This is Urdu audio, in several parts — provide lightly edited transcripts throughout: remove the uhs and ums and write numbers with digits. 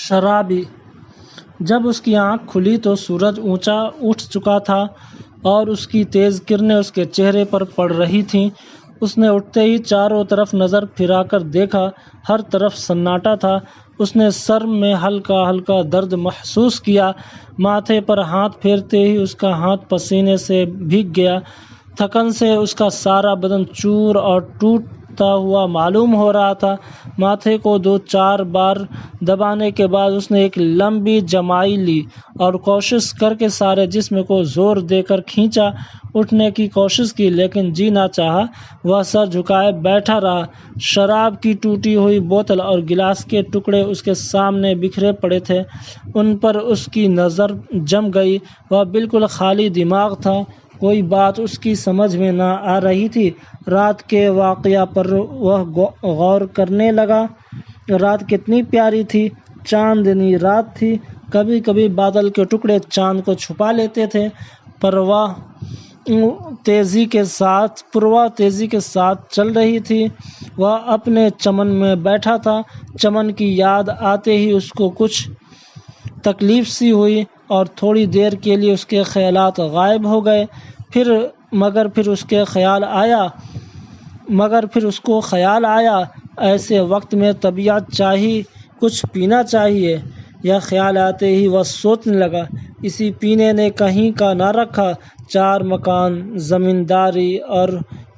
شرابی۔ جب اس کی آنکھ کھلی تو سورج اونچا اٹھ چکا تھا اور اس کی تیز کرنیں اس کے چہرے پر پڑ رہی تھیں۔ اس نے اٹھتے ہی چاروں طرف نظر پھرا کر دیکھا، ہر طرف سناٹا تھا۔ اس نے سر میں ہلکا ہلکا درد محسوس کیا، ماتھے پر ہاتھ پھیرتے ہی اس کا ہاتھ پسینے سے بھیگ گیا۔ تھکن سے اس کا سارا بدن چور اور ٹوٹتا ہوا معلوم ہو رہا تھا۔ ماتھے کو 2-4 بار دبانے کے بعد اس نے ایک لمبی جمائی لی اور کوشش کر کے سارے جسم کو زور دے کر کھینچا۔ اٹھنے کی کوشش کی لیکن جی نہ چاہا، وہ سر جھکائے بیٹھا رہا۔ شراب کی ٹوٹی ہوئی بوتل اور گلاس کے ٹکڑے اس کے سامنے بکھرے پڑے تھے، ان پر اس کی نظر جم گئی۔ وہ بالکل خالی دماغ تھا، کوئی بات اس کی سمجھ میں نہ آ رہی تھی۔ رات کے واقعہ پر وہ غور کرنے لگا۔ رات کتنی پیاری تھی، چاندنی رات تھی۔ کبھی کبھی بادل کے ٹکڑے چاند کو چھپا لیتے تھے۔ پرواہ تیزی کے ساتھ چل رہی تھی۔ وہ اپنے چمن میں بیٹھا تھا۔ چمن کی یاد آتے ہی اس کو کچھ تکلیف سی ہوئی اور تھوڑی دیر کے لیے اس کے خیالات غائب ہو گئے۔ مگر پھر اس کو خیال آیا، ایسے وقت میں طبیعت چاہی کچھ پینا چاہیے۔ یہ خیال آتے ہی وہ سوچنے لگا، اسی پینے نے کہیں کا نہ رکھا، 4 مکان، زمینداری اور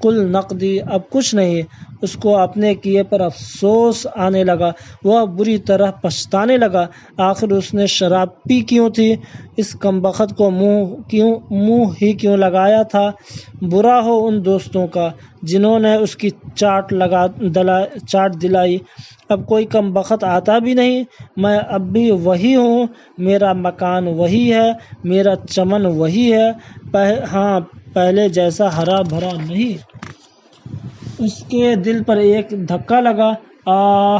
کل نقدی، اب کچھ نہیں۔ اس کو اپنے کیے پر افسوس آنے لگا۔ وہ بری طرح پچھتانے لگا، آخر اس نے شراب پی کیوں تھی؟ اس کمبخت کو منہ ہی کیوں لگایا تھا؟ برا ہو ان دوستوں کا جنہوں نے اس کی چاٹ دلائی۔ اب کوئی کمبخت آتا بھی نہیں۔ میں اب بھی وہی ہوں، میرا مکان وہی ہے، میرا چمن وہی ہے، ہاں پہلے جیسا ہرا بھرا نہیں۔ اس کے دل پر ایک دھکا لگا، آہ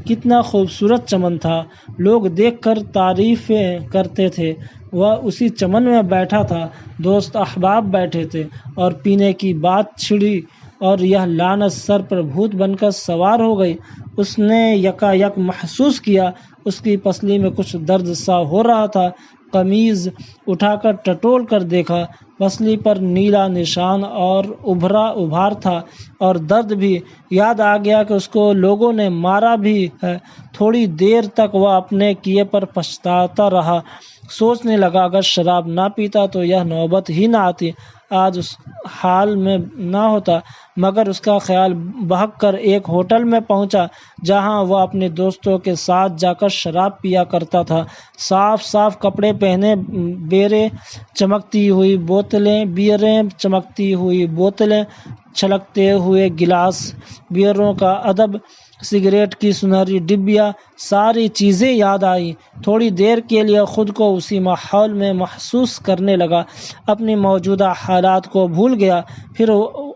کتنا خوبصورت چمن تھا، لوگ دیکھ کر تعریفیں کرتے تھے۔ وہ اسی چمن میں بیٹھا تھا، دوست احباب بیٹھے تھے اور پینے کی بات چھڑی اور یہ لعنت سر پر بھوت بن کر سوار ہو گئی۔ اس نے یکایک محسوس کیا اس کی پسلی میں کچھ درد سا ہو رہا تھا۔ قمیض اٹھا کر ٹٹول کر دیکھا، پسلی پر نیلا نشان اور ابھار تھا اور درد بھی۔ یاد آ گیا کہ اس کو لوگوں نے مارا بھی ہے۔ تھوڑی دیر تک وہ اپنے کیے پر پچھتاتا رہا، سوچنے لگا اگر شراب نہ پیتا تو یہ نوبت ہی نہ آتی، آج اس حال میں نہ ہوتا۔ مگر اس کا خیال بہک کر ایک ہوٹل میں پہنچا جہاں وہ اپنے دوستوں کے ساتھ جا کر شراب پیا کرتا تھا۔ صاف کپڑے پہنے، بیریں چمکتی ہوئی بوتلیں، چھلکتے ہوئے گلاس، بیئروں کا ادب، سگریٹ کی سنہری ڈبیاں، ساری چیزیں یاد آئیں۔ تھوڑی دیر کے لیے خود کو اسی ماحول میں محسوس کرنے لگا، اپنی موجودہ حالات کو بھول گیا۔ پھر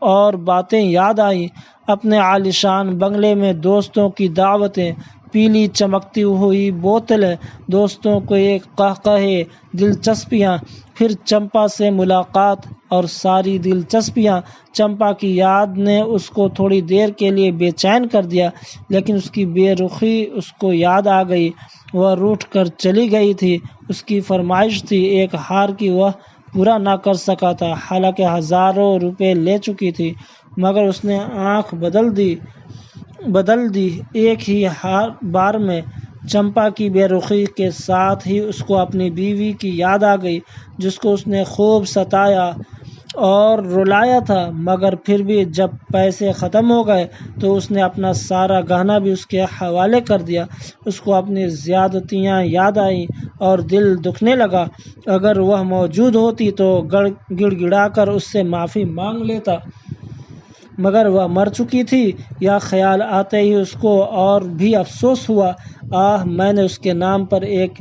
اور باتیں یاد آئیں، اپنے عالیشان بنگلے میں دوستوں کی دعوتیں، پیلی چمکتی ہوئی بوتلیں، دوستوں کے قہقہے، دلچسپیاں، پھر چمپا سے ملاقات اور ساری دلچسپیاں۔ چمپا کی یاد نے اس کو تھوڑی دیر کے لیے بے چین کر دیا، لیکن اس کی بے رخی اس کو یاد آ گئی۔ وہ روٹھ کر چلی گئی تھی، اس کی فرمائش تھی ایک ہار کی، وہ پورا نہ کر سکا تھا، حالانکہ ہزاروں روپے لے چکی تھی۔ مگر اس نے آنکھ بدل دی ایک ہی بار میں۔ چمپا کی بے رخی کے ساتھ ہی اس کو اپنی بیوی کی یاد آ گئی، جس کو اس نے خوب ستایا اور رلایا تھا۔ مگر پھر بھی جب پیسے ختم ہو گئے تو اس نے اپنا سارا گہنا بھی اس کے حوالے کر دیا۔ اس کو اپنی زیادتیاں یاد آئیں اور دل دکھنے لگا، اگر وہ موجود ہوتی تو گڑ گڑا کر اس سے معافی مانگ لیتا۔ مگر وہ مر چکی تھی۔ یہ خیال آتے ہی اس کو اور بھی افسوس ہوا، آہ میں نے اس کے نام پر ایک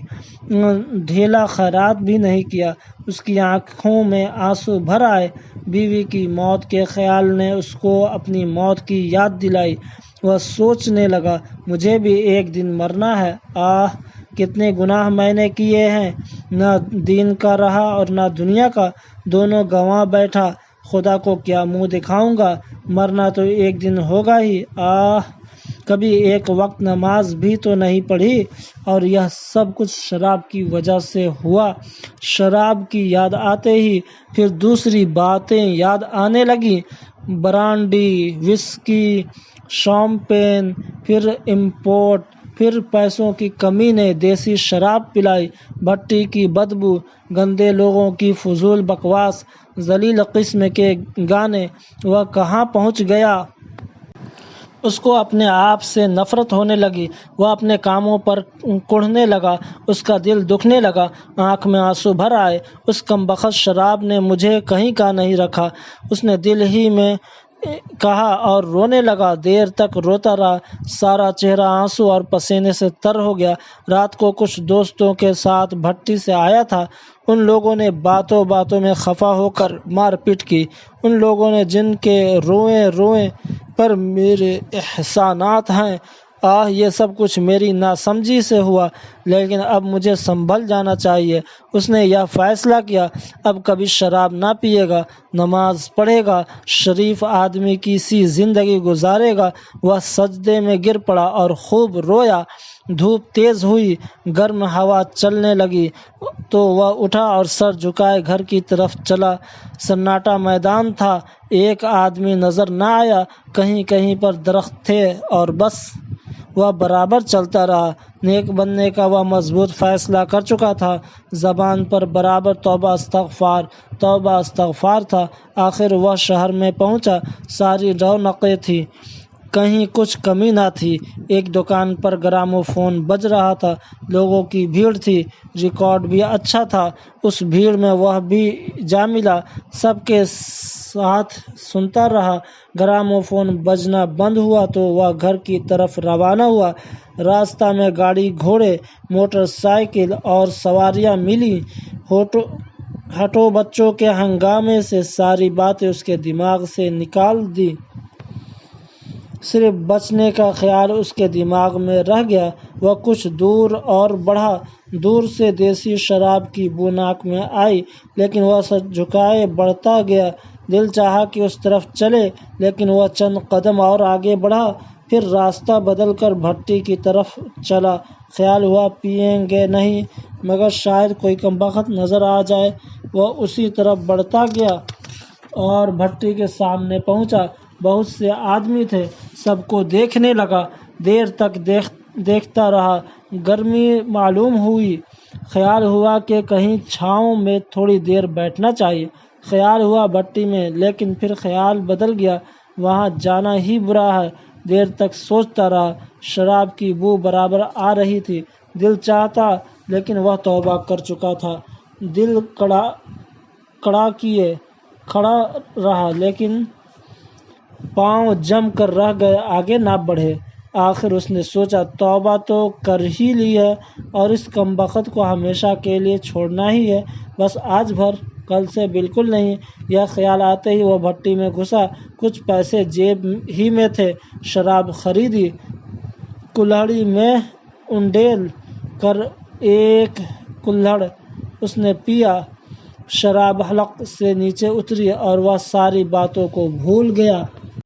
ڈھیلا خیرات بھی نہیں کیا۔ اس کی آنکھوں میں آنسو بھر آئے۔ بیوی کی موت کے خیال نے اس کو اپنی موت کی یاد دلائی۔ وہ سوچنے لگا، مجھے بھی ایک دن مرنا ہے، آہ کتنے گناہ میں نے کیے ہیں، نہ دین کا رہا اور نہ دنیا کا، دونوں گنوا بیٹھا، خدا کو کیا منہ دکھاؤں گا، مرنا تو ایک دن ہوگا ہی، آہ کبھی ایک وقت نماز بھی تو نہیں پڑھی، اور یہ سب کچھ شراب کی وجہ سے ہوا۔ شراب کی یاد آتے ہی پھر دوسری باتیں یاد آنے لگیں، برانڈی، وسکی، شامپین، پھر امپورٹ، پھر پیسوں کی کمی نے دیسی شراب پلائی، بھٹی کی بدبو، گندے لوگوں کی فضول بکواس، ذلیل قسم کے گانے۔ وہ کہاں پہنچ گیا؟ اس کو اپنے آپ سے نفرت ہونے لگی، وہ اپنے کاموں پر کوڑھنے لگا، اس کا دل دکھنے لگا، آنکھ میں آنسو بھر آئے۔ اس کمبخت شراب نے مجھے کہیں کا نہیں رکھا، اس نے دل ہی میں کہا اور رونے لگا۔ دیر تک روتا رہا، سارا چہرہ آنسو اور پسینے سے تر ہو گیا۔ رات کو کچھ دوستوں کے ساتھ بھٹی سے آیا تھا، ان لوگوں نے باتوں باتوں میں خفا ہو کر مار پیٹ کی، ان لوگوں نے جن کے روئیں روئیں پر میرے احسانات ہیں۔ آہ، یہ سب کچھ میری ناسمجھی سے ہوا، لیکن اب مجھے سنبھل جانا چاہیے۔ اس نے یہ فیصلہ کیا، اب کبھی شراب نہ پیے گا، نماز پڑھے گا، شریف آدمی کی سی زندگی گزارے گا۔ وہ سجدے میں گر پڑا اور خوب رویا۔ دھوپ تیز ہوئی، گرم ہوا چلنے لگی تو وہ اٹھا اور سر جھکائے گھر کی طرف چلا۔ سناٹا میدان تھا، ایک آدمی نظر نہ آیا، کہیں کہیں پر درخت تھے اور بس۔ وہ برابر چلتا رہا، نیک بننے کا وہ مضبوط فیصلہ کر چکا تھا، زبان پر برابر توبہ استغفار تھا۔ آخر وہ شہر میں پہنچا، ساری رونقیں تھیں، کہیں کچھ کمی نہ تھی۔ ایک دکان پر گراموفون بج رہا تھا، لوگوں کی بھیڑ تھی، ریکارڈ بھی اچھا تھا۔ اس بھیڑ میں وہ بھی جا ملا، سب کے ساتھ سنتا رہا۔ گراموفون بجنا بند ہوا تو وہ گھر کی طرف روانہ ہوا۔ راستہ میں گاڑی گھوڑے، موٹر سائیکل اور سواریاں ملیں۔ ہٹو بچوں کے ہنگامے سے ساری باتیں اس کے دماغ سے نکال دی۔ صرف بچنے کا خیال اس کے دماغ میں رہ گیا۔ وہ کچھ دور اور بڑھا، دور سے دیسی شراب کی بو ناک میں آئی، لیکن وہ سر جھکائے بڑھتا گیا۔ دل چاہا کہ اس طرف چلے، لیکن وہ چند قدم اور آگے بڑھا، پھر راستہ بدل کر بھٹی کی طرف چلا۔ خیال ہوا پئیں گے نہیں، مگر شاید کوئی کمبخت نظر آ جائے۔ وہ اسی طرف بڑھتا گیا اور بھٹی کے سامنے پہنچا۔ بہت سے آدمی تھے، سب کو دیکھنے لگا، دیر تک دیکھتا رہا، گرمی معلوم ہوئی۔ خیال ہوا کہ کہیں چھاؤں میں تھوڑی دیر بیٹھنا چاہیے۔ خیال ہوا بھٹی میں، لیکن پھر خیال بدل گیا، وہاں جانا ہی برا ہے۔ دیر تک سوچتا رہا، شراب کی بو برابر آ رہی تھی، دل چاہتا، لیکن وہ توبہ کر چکا تھا۔ دل کڑا کیے کھڑا رہا، لیکن پاؤں جم کر رہ گئے، آگے نہ بڑھے۔ آخر اس نے سوچا، توبہ تو کر ہی لی ہے اور اس کمبخت کو ہمیشہ کے لیے چھوڑنا ہی ہے، بس آج بھر، کل سے بالکل نہیں۔ یہ خیال آتے ہی وہ بھٹی میں گھسا، کچھ پیسے جیب ہی میں تھے، شراب خریدی، کلہڑی میں انڈیل کر ایک کلہڑ اس نے پیا، شراب حلق سے نیچے اتری اور وہ ساری باتوں کو بھول گیا۔